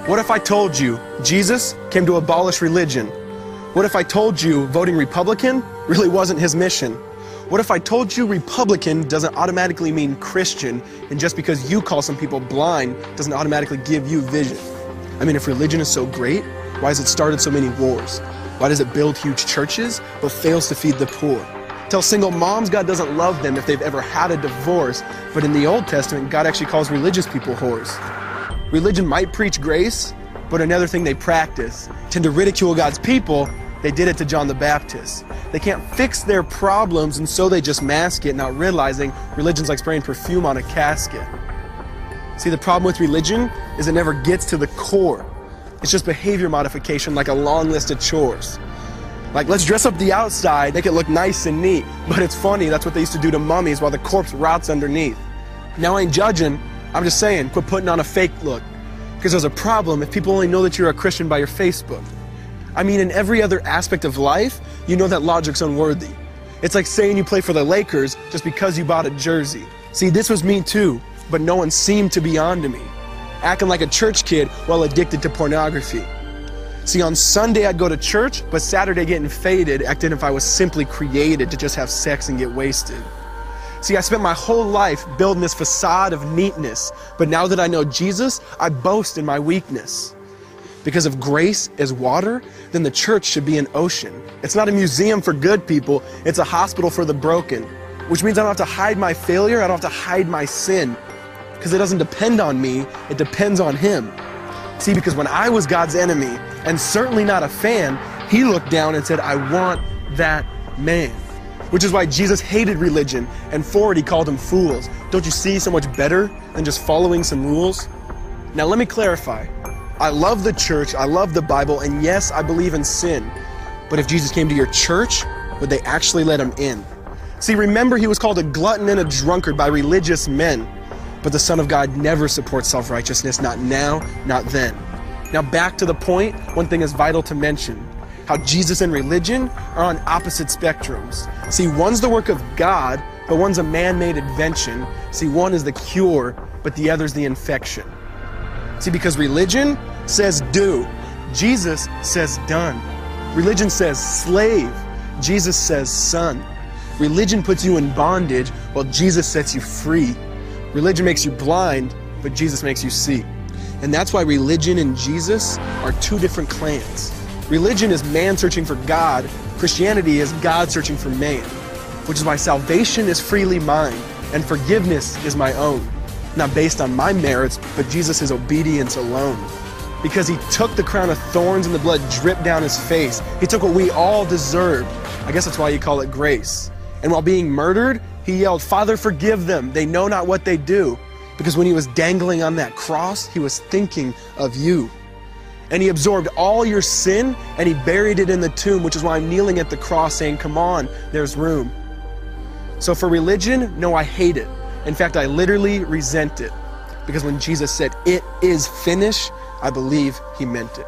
What if I told you Jesus came to abolish religion? What if I told you voting Republican really wasn't his mission? What if I told you Republican doesn't automatically mean Christian, and just because you call some people blind doesn't automatically give you vision? I mean, if religion is so great, why has it started so many wars? Why does it build huge churches but fails to feed the poor? Tell single moms God doesn't love them if they've ever had a divorce, but in the Old Testament, God actually calls religious people whores. Religion might preach grace, but another thing they practice. Tend to ridicule God's people. They did it to John the Baptist. They can't fix their problems, and so they just mask it, not realizing religion's like spraying perfume on a casket. See, the problem with religion is it never gets to the core. It's just behavior modification, like a long list of chores. Like, let's dress up the outside, make it look nice and neat. But it's funny, that's what they used to do to mummies while the corpse rots underneath. Now, I ain't judging. I'm just saying, quit putting on a fake look. Because there's a problem if people only know that you're a Christian by your Facebook. I mean, in every other aspect of life, you know that logic's unworthy. It's like saying you play for the Lakers just because you bought a jersey. See, this was me too, but no one seemed to be on to me. Acting like a church kid while addicted to pornography. See, on Sunday I'd go to church, but Saturday getting faded, acting if I was simply created to just have sex and get wasted. See, I spent my whole life building this facade of neatness, but now that I know Jesus, I boast in my weakness. Because if grace is water, then the church should be an ocean. It's not a museum for good people, it's a hospital for the broken. Which means I don't have to hide my failure, I don't have to hide my sin. Because it doesn't depend on me, it depends on Him. See, because when I was God's enemy, and certainly not a fan, He looked down and said, I want that man. Which is why Jesus hated religion, and for it He called them fools. Don't you see so much better than just following some rules? Now let me clarify. I love the church, I love the Bible, and yes, I believe in sin. But if Jesus came to your church, would they actually let Him in? See, remember He was called a glutton and a drunkard by religious men. But the Son of God never supports self-righteousness, not now, not then. Now back to the point, one thing is vital to mention. How Jesus and religion are on opposite spectrums. See, one's the work of God, but one's a man-made invention. See, one is the cure, but the other's the infection. See, because religion says do, Jesus says done. Religion says slave, Jesus says son. Religion puts you in bondage, while Jesus sets you free. Religion makes you blind, but Jesus makes you see. And that's why religion and Jesus are two different clans. Religion is man searching for God. Christianity is God searching for man. Which is why salvation is freely mine, and forgiveness is my own. Not based on my merits, but Jesus' obedience alone. Because He took the crown of thorns and the blood dripped down His face. He took what we all deserved. I guess that's why you call it grace. And while being murdered, He yelled, Father, forgive them. They know not what they do. Because when He was dangling on that cross, He was thinking of you. And He absorbed all your sin, and He buried it in the tomb, which is why I'm kneeling at the cross saying, come on, there's room. So for religion, no, I hate it. In fact, I literally resent it. Because when Jesus said, it is finished, I believe He meant it.